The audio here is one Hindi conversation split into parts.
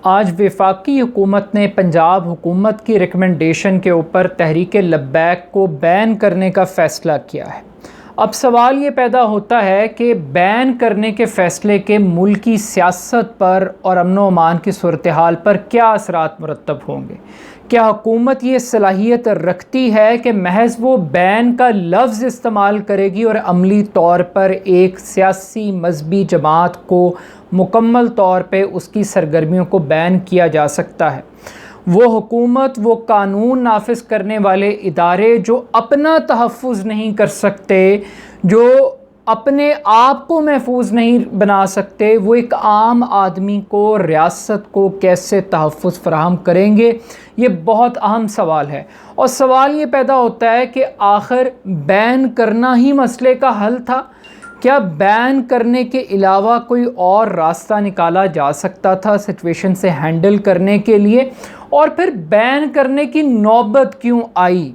आज वफाकी हुकूमत ने पंजाब हुकूमत की रिकमेंडेशन के ऊपर तहरीक लब्बैक को बैन करने का फ़ैसला किया है। अब सवाल ये पैदा होता है कि बैन करने के फ़ैसले के मुल्की सियासत पर और अमन व अमान की सूरत हाल पर क्या असरात मुरतब होंगे। क्या हुकूमत ये सलाहियत रखती है कि महज वो बैन का लफ्ज़ इस्तेमाल करेगी और अमली तौर पर एक सियासी मजहबी जमात को मुकम्मल तौर पे उसकी सरगर्मियों को बैन किया जा सकता है। वो हुकूमत, वो कानून नाफिज करने वाले इदारे जो अपना तहफ़्फ़ुज़ नहीं कर सकते, जो अपने आप को महफूज नहीं बना सकते, वो एक आम आदमी को, रियासत को कैसे तहफ़्फ़ुज़ फ़राहम करेंगे। ये बहुत अहम सवाल है और सवाल ये पैदा होता है कि आखिर बैन करना ही मसले का हल था। क्या बैन करने के अलावा कोई और रास्ता निकाला जा सकता था सिचुएशन से हैंडल करने के लिए, और फिर बैन करने की नौबत क्यों आई।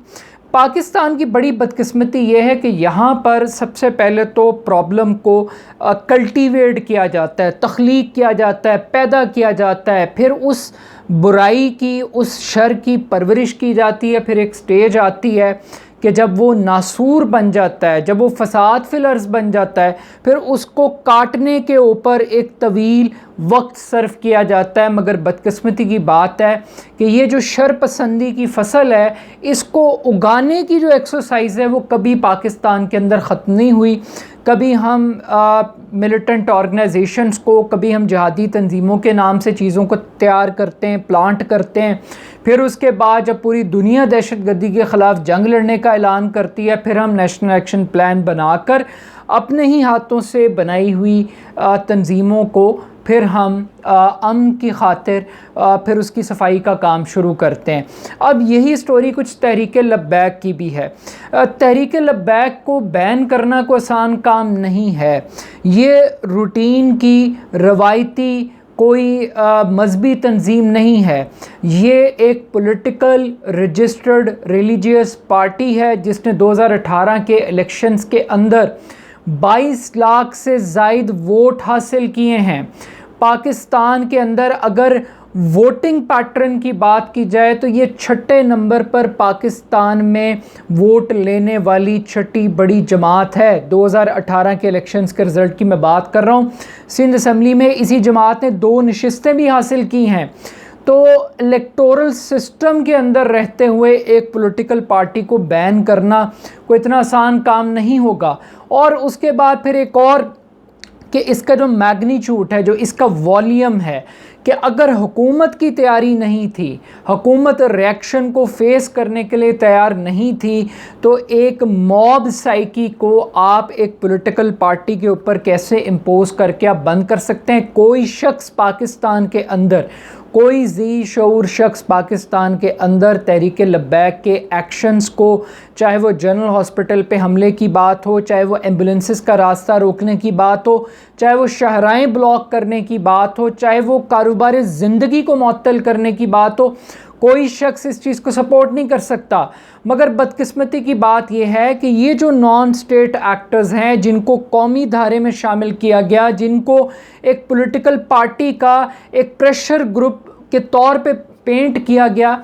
पाकिस्तान की बड़ी बदकिस्मती ये है कि यहाँ पर सबसे पहले तो प्रॉब्लम को कल्टीवेट किया जाता है, तख्लीक किया जाता है, पैदा किया जाता है, फिर उस बुराई की, उस शर की परवरिश की जाती है। फिर एक स्टेज आती है कि जब वो नासूर बन जाता है, जब वो फसाद फिल अर्ज़ बन जाता है, फिर उसको काटने के ऊपर एक तवील वक्त सर्फ किया जाता है। मगर बदकिस्मती की बात है कि ये जो शर पसंदी की फसल है, इसको उगाने की जो एक्सरसाइज है वो कभी पाकिस्तान के अंदर ख़त्म नहीं हुई। कभी हम मिलिटेंट ऑर्गेनाइजेशंस को, कभी हम जिहादी तंजीमों के नाम से चीज़ों को तैयार करते हैं, प्लांट करते हैं। फिर उसके बाद जब पूरी दुनिया दहशतगर्दी के ख़िलाफ़ जंग लड़ने का ऐलान करती है, फिर हम नेशनल एक्शन प्लान बनाकर अपने ही हाथों से बनाई हुई तंजीमों को फिर हम अमन की खातिर फिर उसकी सफाई का काम शुरू करते हैं। अब यही स्टोरी कुछ तहरीक लब्बैक की भी है। तहरीक लब्बैक को बैन करना कोई आसान काम नहीं है। ये रूटीन की रवायती कोई मजहबी तंजीम नहीं है। ये एक पॉलिटिकल रजिस्टर्ड रिलीजियस पार्टी है जिसने 2018 के इलेक्शंस के अंदर 22 लाख से ज़ायद वोट हासिल किए हैं। पाकिस्तान के अंदर अगर वोटिंग पैटर्न की बात की जाए तो ये छठे नंबर पर पाकिस्तान में वोट लेने वाली छठी बड़ी जमात है। 2018 के इलेक्शंस के रिज़ल्ट की मैं बात कर रहा हूँ। सिंध असम्बली में इसी जमात ने 2 नशिस्तें भी हासिल की हैं। तो इलेक्टोरल सिस्टम के अंदर रहते हुए एक पॉलिटिकल पार्टी को बैन करना कोई इतना आसान काम नहीं होगा। और उसके बाद फिर एक और कि इसका जो मैग्नीट्यूड है, जो इसका वॉल्यूम है, कि अगर हुकूमत की तैयारी नहीं थी, हुकूमत रिएक्शन को फेस करने के लिए तैयार नहीं थी, तो एक मॉब साइकी को आप एक पॉलिटिकल पार्टी के ऊपर कैसे इम्पोज करके आप बंद कर सकते हैं। कोई शख्स पाकिस्तान के अंदर, कोई ज़ी शऊर शख्स पाकिस्तान के अंदर तहरीक लब्बैक के एक्शंस को, चाहे वो जनरल हॉस्पिटल पे हमले की बात हो, चाहे वो एम्बुलेंसेस का रास्ता रोकने की बात हो, चाहे वो शाहराएँ ब्लॉक करने की बात हो, चाहे वो कारोबार ज़िंदगी को मुअत्तल करने की बात हो, कोई शख्स इस चीज़ को सपोर्ट नहीं कर सकता। मगर बदकिस्मती की बात यह है कि ये जो नॉन स्टेट एक्टर्स हैं, जिनको कौमी धारे में शामिल किया गया, जिनको एक पॉलिटिकल पार्टी का एक प्रेशर ग्रुप के तौर पे पेंट किया गया,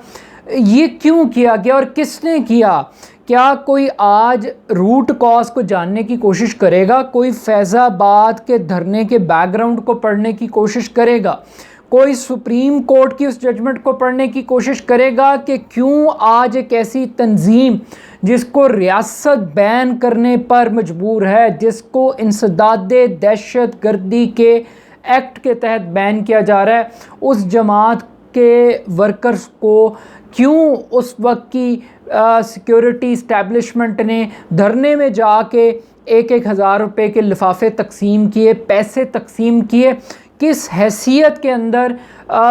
ये क्यों किया गया और किसने किया। क्या कोई आज रूट कॉज को जानने की कोशिश करेगा? कोई फैज़ाबाद के धरने के बैकग्राउंड को पढ़ने की कोशिश करेगा? कोई सुप्रीम कोर्ट की उस जजमेंट को पढ़ने की कोशिश करेगा कि क्यों आज एक ऐसी तंजीम जिसको रियासत बैन करने पर मजबूर है, जिसको इंसदादे दहशत गर्दी के एक्ट के तहत बैन किया जा रहा है, उस जमात के वर्कर्स को क्यों उस वक्त की सिक्योरिटी इस्टेब्लिशमेंट ने धरने में जाके 1-1 हज़ार रुपये के लिफाफे तकसीम किए, पैसे तकसीम किए। किस हैसियत के अंदर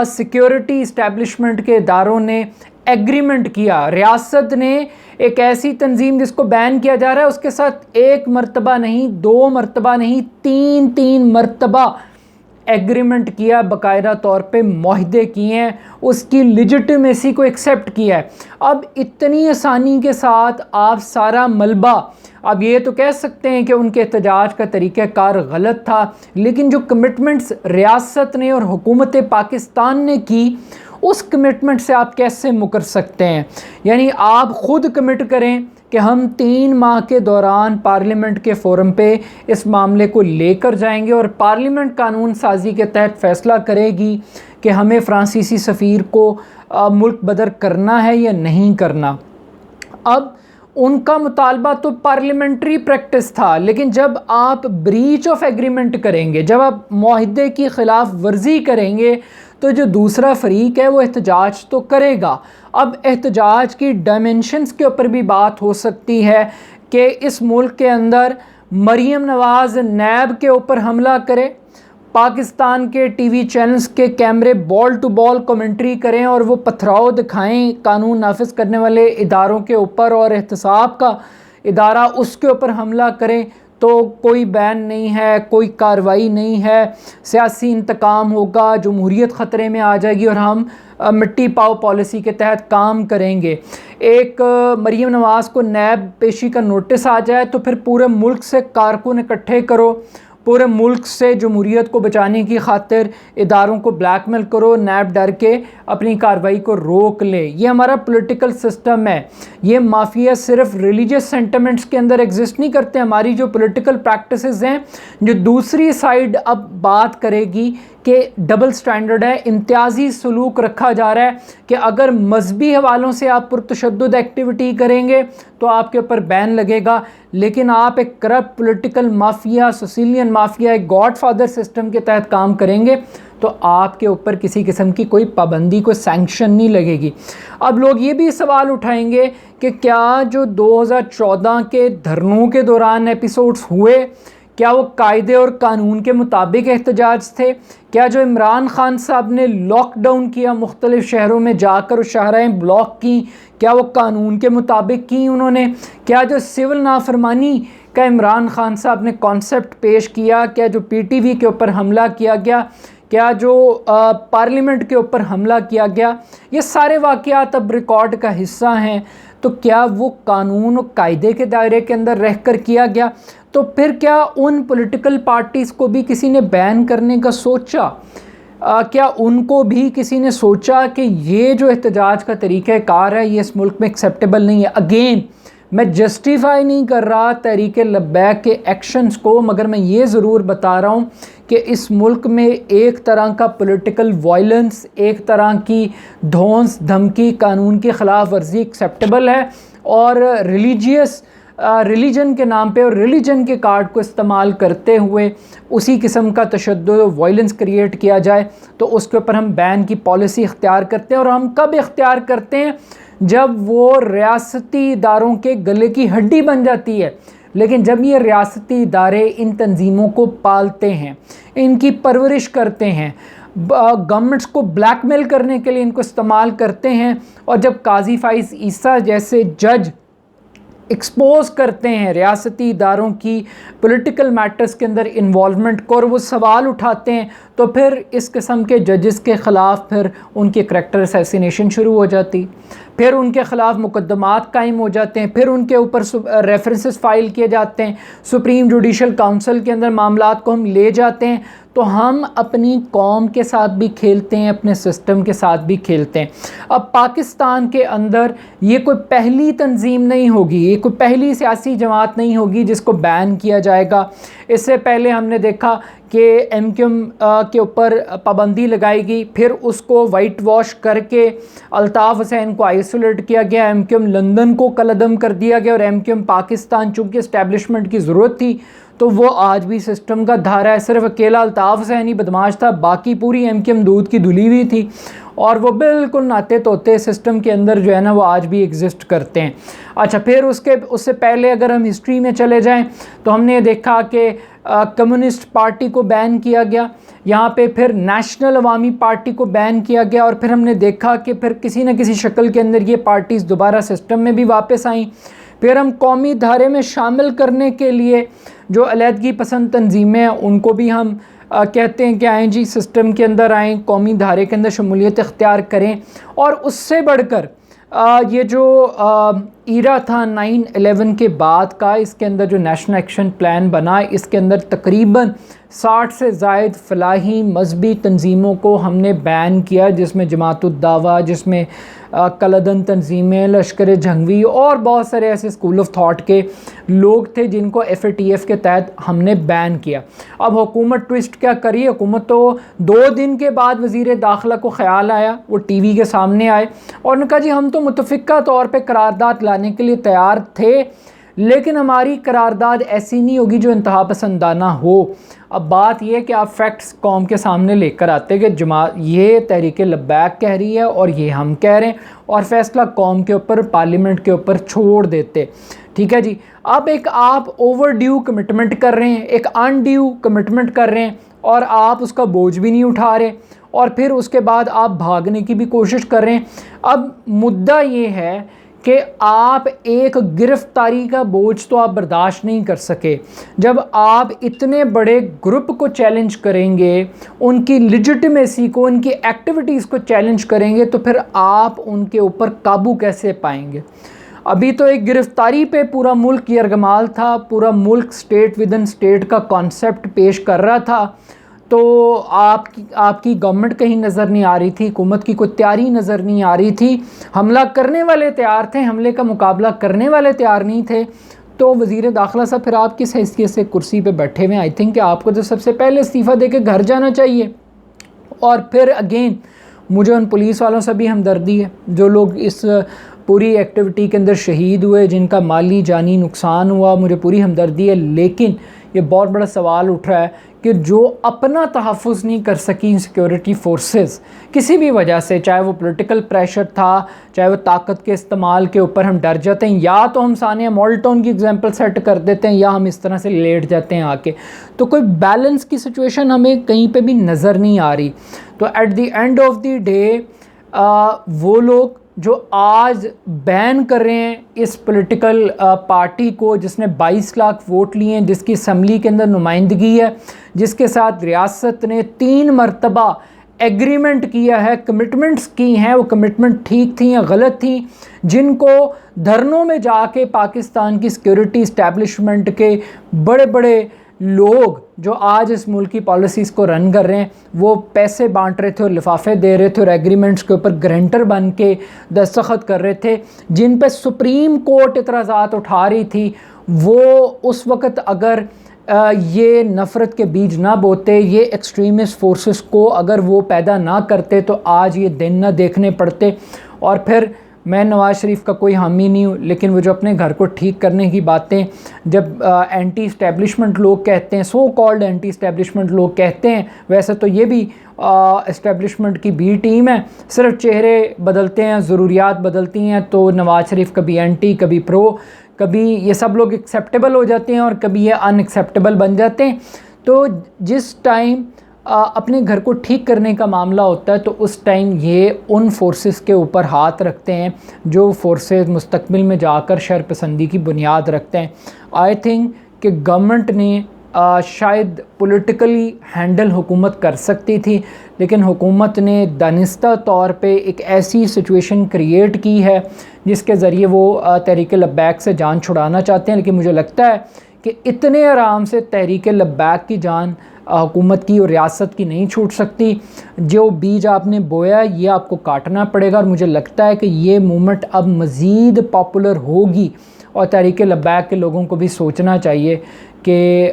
सिक्योरिटी इस्टेब्लिशमेंट के इदारों ने एग्रीमेंट किया। रियासत ने एक ऐसी तंजीम जिसको बैन किया जा रहा है उसके साथ 1 मरतबा नहीं, 2 मरतबा नहीं, 3 मरतबा एग्रीमेंट किया, बाकायदा तौर पे मुआहदे किए हैं, उसकी लिजिटिमेसी को एक्सेप्ट किया है। अब इतनी आसानी के साथ आप सारा मलबा, अब ये तो कह सकते हैं कि उनके एहतजाज का तरीक़ाकार गलत था, लेकिन जो कमिटमेंट्स रियासत ने और हुकूमत पाकिस्तान ने की, उस कमिटमेंट से आप कैसे मुकर सकते हैं? यानी आप ख़ुद कमिट करें कि हम 3 माह के दौरान पार्लियामेंट के फ़ोरम पे इस मामले को लेकर जाएंगे और पार्लियामेंट कानून साजी के तहत फ़ैसला करेगी कि हमें फ़्रांसीसी सफ़ीर को मुल्क बदर करना है या नहीं करना। अब उनका मुतालबा तो पार्लियामेंट्री प्रैक्टिस था, लेकिन जब आप ब्रीच ऑफ एग्रीमेंट करेंगे, जब आप मुआहदे की ख़िलाफ़ वर्जी करेंगे, तो जो दूसरा फ़रीक है वो एहतजाज तो करेगा। अब एहतजाज की डायमेंशंस के ऊपर भी बात हो सकती है कि इस मुल्क के अंदर मरीम नवाज़ नैब के ऊपर हमला करे, पाकिस्तान के टीवी चैनल्स के कैमरे बॉल टू बॉल कमेंट्री करें और वो पथराव दिखाएं कानून नाफिज करने वाले इदारों के ऊपर, और एहतसाब का इदारा उसके ऊपर हमला करें, तो कोई बैन नहीं है, कोई कार्रवाई नहीं है, सियासी इंतकाम होगा, जमहूरियत ख़तरे में आ जाएगी और हम मिट्टी पाओ पॉलिसी के तहत काम करेंगे। एक मरीम नवाज़ को नैब पेशी का नोटिस आ जाए तो फिर पूरे मुल्क से कारकुन इकट्ठे करो, पूरे मुल्क से जमहूरियत को बचाने की खातिर इदारों को ब्लैकमेल करो, नैब डर के अपनी कार्रवाई को रोक ले। ये हमारा पॉलिटिकल सिस्टम है। ये माफिया सिर्फ रिलीजियस सेंटिमेंट्स के अंदर एग्जिस्ट नहीं करते। हमारी जो पॉलिटिकल प्रैक्टिसेस हैं, जो दूसरी साइड अब बात करेगी कि डबल स्टैंडर्ड है, इम्तियाजी सलूक रखा जा रहा है कि अगर मजहबी हवालों से आप पुरतशद्दुद एक्टिविटी करेंगे तो आपके ऊपर बैन लगेगा, लेकिन आप एक corrupt political mafia, Sicilian mafia, एक गॉडफादर सिस्टम के तहत काम करेंगे तो आपके ऊपर किसी किस्म की कोई पाबंदी, कोई सैंक्शन नहीं लगेगी। अब लोग ये भी सवाल उठाएंगे कि क्या जो 2014 के धरनों के दौरान एपिसोड्स हुए, क्या वो कायदे और कानून के मुताबिक एहतजाज थे? क्या जो इमरान खान साहब ने लॉकडाउन किया, मुख्तलिफ़ शहरों में जाकर शाहराएँ ब्लॉक की, क्या वो कानून के मुताबिक की उन्होंने? क्या जो सिविल नाफरमानी का इमरान खान साहब ने कॉन्सेप्ट पेश किया, क्या जो PTV के ऊपर हमला किया गया, क्या जो पार्लियामेंट के ऊपर हमला किया गया, ये सारे वाक़यात अब रिकॉर्ड का हिस्सा हैं। तो क्या वो कानून और कायदे के दायरे के अंदर रहकर किया गया? तो फिर क्या उन पॉलिटिकल पार्टीज़ को भी किसी ने बैन करने का सोचा? क्या उनको भी किसी ने सोचा कि ये जो एहतजाज का तरीक़ाकार है ये इस मुल्क में एक्सेप्टेबल नहीं है? अगेन, मैं जस्टिफाई नहीं कर रहा तहरीक लब्बैक के एक्शंस को, मगर मैं ये ज़रूर बता रहा हूँ कि इस मुल्क में एक तरह का पॉलिटिकल वायलेंस, एक तरह की धौंस धमकी, कानून की ख़िलाफ़ वर्जी एक्सेप्टेबल है, और रिलीजन के नाम पे और रिलीजन के कार्ड को इस्तेमाल करते हुए उसी किस्म का तशद्दुद और वायलेंस क्रिएट किया जाए तो उसके ऊपर हम बैन की पॉलिसी इख्तियार करते हैं। और हम कब इख्तियार करते हैं? जब वो रियासती इदारों के गले की हड्डी बन जाती है। लेकिन जब ये रियासती इदारे इन तंजीमों को पालते हैं, इनकी परवरिश करते हैं, गवर्नमेंट्स को ब्लैकमेल करने के लिए इनको इस्तेमाल करते हैं, और जब काजी फाइज ईसा जैसे जज एक्सपोज करते हैं रियासती इदारों की पॉलिटिकल मैटर्स के अंदर इन्वॉल्वमेंट को और वो सवाल उठाते हैं, तो फिर इस किस्म के जजेस के ख़िलाफ़ फिर उनकी करैक्टर असैसिनेशन शुरू हो जाती, फिर उनके ख़िलाफ़ मुकदमात कायम हो जाते हैं, फिर उनके ऊपर रेफरेंसेस फ़ाइल किए जाते हैं, सुप्रीम जुडिशल काउंसिल के अंदर मामलात को हम ले जाते हैं। तो हम अपनी कौम के साथ भी खेलते हैं, अपने सिस्टम के साथ भी खेलते हैं। अब पाकिस्तान के अंदर ये कोई पहली तंजीम नहीं होगी, ये कोई पहली सियासी जमात नहीं होगी जिसको बैन किया जाएगा। इससे पहले हमने देखा कि MQM के ऊपर पाबंदी लगाई गई, फिर उसको वाइट वॉश करके अल्ताफ़ हुसैन को आइसोलेट किया गया, MQM लंदन को कलअदम कर दिया गया, और MQM पाकिस्तान चूँकि इस्टेब्लिशमेंट की ज़रूरत थी तो वो आज भी सिस्टम का धारा है। सिर्फ अकेला अल्ताफ़ हुसैन ही बदमाश था, बाकी पूरी MQM दूध की धुली हुई थी, और वो बिल्कुल नाते तोते सिस्टम के अंदर जो है ना वो आज भी एग्जिस्ट करते हैं। अच्छा, फिर उससे पहले अगर हम हिस्ट्री में चले जाएं तो हमने देखा कि कम्युनिस्ट पार्टी को बैन किया गया, यहाँ पे फिर नेशनल अवामी पार्टी को बैन किया गया, और फिर हमने देखा कि फिर किसी न किसी शक्ल के अंदर ये पार्टीज़ दोबारा सिस्टम में भी वापस आईं। फिर हम कौमी धारे में शामिल करने के लिए जो अलहदगी पसंद तंजीमें हैं उनको भी हम कहते हैं कि आएँ जी, सिस्टम के अंदर आएँ, कौमी धारे के अंदर शमूलियत इख्तियार करें। और उससे बढ़कर ये जो ईरा था 9/11 के बाद का, इसके अंदर जो नेशनल एक्शन प्लान बना, इसके अंदर तकरीबन 60 से ज़ायद फलाही मजहबी तंजीमों को हमने बैन किया, जिसमें जमात-उद-दावा, जिसमें कलदन तंजीमें, लश्कर जंगवी और बहुत सारे ऐसे स्कूल ऑफ थॉट के लोग थे जिनको FATF के तहत हमने बैन किया। अब हुकूमत ट्विस्ट क्या करी, हुकूमत तो 2 दिन के बाद वज़ीर दाखिला को ख़्याल आया, वो TV के सामने आए और उन्होंने कहा जी हम तो मुतफ़िक़ा तौर पे करारदाद लाने के लिए तैयार थे, लेकिन हमारी करारदाद ऐसी नहीं होगी जो इंतहा पसंदाना हो। अब बात यह है कि आप फैक्ट्स कौम के सामने लेकर आते कि जमात ये तहरीक लब्बैक कह रही है और ये हम कह रहे हैं, और फ़ैसला कौम के ऊपर, पार्लियामेंट के ऊपर छोड़ देते। ठीक है जी। अब एक आप ओवर ड्यू कमिटमेंट कर रहे हैं, एक अनड्यू कमिटमेंट कर रहे हैं और आप उसका बोझ भी नहीं उठा रहे, और फिर उसके बाद आप भागने की भी कोशिश कर रहे हैं। अब मुद्दा ये है कि आप एक गिरफ्तारी का बोझ तो आप बर्दाश्त नहीं कर सके। जब आप इतने बड़े ग्रुप को चैलेंज करेंगे, उनकी लिजिटिमेसी को, उनकी एक्टिविटीज़ को चैलेंज करेंगे, तो फिर आप उनके ऊपर काबू कैसे पाएंगे। अभी तो एक गिरफ्तारी पे पूरा मुल्क यरगमाल था, पूरा मुल्क स्टेट विद इन स्टेट का कॉन्सेप्ट पेश कर रहा था, तो आपकी गवर्नमेंट कहीं नज़र नहीं आ रही थी, हुकूमत की कोई तैयारी नज़र नहीं आ रही थी। हमला करने वाले तैयार थे, हमले का मुकाबला करने वाले तैयार नहीं थे। तो वज़ीर दाखिला साहब फिर आप किस हैसियत से कुर्सी पे बैठे हुए हैं? आई थिंक कि आपको तो सबसे पहले इस्तीफ़ा दे के घर जाना चाहिए। और फिर अगेन मुझे उन पुलिस वालों से भी हमदर्दी है जो लोग इस पूरी एक्टिविटी के अंदर शहीद हुए, जिनका माली जानी नुकसान हुआ, मुझे पूरी हमदर्दी है। लेकिन ये बहुत बड़ा सवाल उठ रहा है कि जो अपना तहफ़्फ़ुज़ नहीं कर सकी सिक्योरिटी फोर्सेस किसी भी वजह से, चाहे वो पॉलिटिकल प्रेशर था, चाहे वो ताकत के इस्तेमाल के ऊपर हम डर जाते हैं, या तो हम सानिया मॉल्टन की एग्जांपल सेट कर देते हैं, या हम इस तरह से लेट जाते हैं आके, तो कोई बैलेंस की सिचुएशन हमें कहीं पे भी नज़र नहीं आ रही। तो at the end of the day वो लोग जो आज बैन कर रहे हैं इस पॉलिटिकल पार्टी को, जिसने 22 लाख वोट लिए हैं, जिसकी असम्बली के अंदर नुमाइंदगी है, जिसके साथ रियासत ने 3 मरतबा एग्रीमेंट किया है, कमिटमेंट्स की हैं, वो कमिटमेंट ठीक थी या गलत थी, जिनको धरनों में जाके पाकिस्तान की सिक्योरिटी इस्टेब्लिशमेंट के बड़े बड़े लोग जो आज इस मुल्क की पॉलिसीज़ को रन कर रहे हैं, वो पैसे बांट रहे थे और लिफाफे दे रहे थे और एग्रीमेंट्स के ऊपर गारंटर बन के दस्तखत कर रहे थे, जिन पे सुप्रीम कोर्ट इतराज़ात उठा रही थी। वो उस वक़्त अगर ये नफ़रत के बीज ना बोते, ये एक्सट्रीमिस्ट फोर्सेस को अगर वो पैदा ना करते, तो आज ये दिन ना देखने पड़ते। और फिर मैं नवाज़ शरीफ का कोई हामी नहीं हूँ, लेकिन वो जो अपने घर को ठीक करने की बातें जब एंटी इस्टेब्लिशमेंट लोग कहते हैं, सो कॉल्ड एंटी इस्टेब्लिशमेंट लोग कहते हैं, वैसे तो ये भी इस्टेब्लिशमेंट की बी टीम है, सिर्फ चेहरे बदलते हैं, ज़रूरियात बदलती हैं। तो नवाज़ शरीफ कभी एंटी, कभी प्रो, कभी ये सब लोग एक्सेप्टेबल हो जाते हैं और कभी ये अनएक्सेप्टेबल बन जाते हैं। तो जिस टाइम अपने घर को ठीक करने का मामला होता है, तो उस टाइम ये उन फोर्सेस के ऊपर हाथ रखते हैं जो फोर्सेस मुस्तकबिल में जाकर शरपसंदी की बुनियाद रखते हैं। आई थिंक कि गवर्नमेंट ने शायद पॉलिटिकली हैंडल हुकूमत कर सकती थी, लेकिन हुकूमत ने दानिस्ता तौर पे एक ऐसी सिचुएशन क्रिएट की है जिसके ज़रिए वो तहरीक लब्बैक से जान छुड़ाना चाहते हैं। लेकिन मुझे लगता है कि इतने आराम से तहरीक लब्बैक की जान हुकूमत की और रियासत की नहीं छूट सकती। जो बीज आपने बोया ये आपको काटना पड़ेगा, और मुझे लगता है कि ये मूवमेंट अब मज़ीद पॉपुलर होगी, और तहरीक लब्बैक के लोगों को भी सोचना चाहिए कि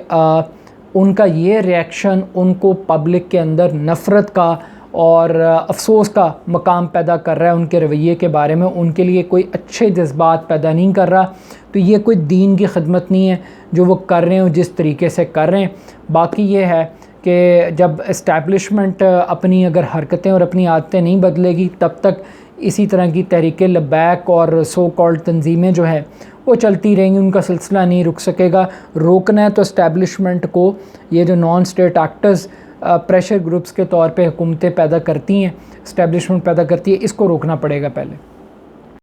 उनका ये रिएक्शन उनको पब्लिक के अंदर नफ़रत का और अफसोस का मकाम पैदा कर रहा है। उनके रवैये के बारे में उनके लिए कोई अच्छे जज्बात पैदा नहीं कर रहा। तो ये कोई दीन की खिदमत नहीं है जो वो कर रहे हैं, जिस तरीके से कर रहे हैं। बाकी ये है कि जब इस्टेब्लिशमेंट अपनी अगर हरकतें और अपनी आदतें नहीं बदलेगी, तब तक इसी तरह की तहरीक लब्बैक और सो कॉल्ड तंजीमें जो है वो चलती रहेंगी, उनका सिलसिला नहीं रुक सकेगा। रोकना है तो इस्टेब्लिशमेंट को, ये जो non state actors pressure groups के तौर पे हुकूमतें पैदा करती हैं, इस्टेब्लिशमेंट पैदा करती है, इसको रोकना पड़ेगा पहले।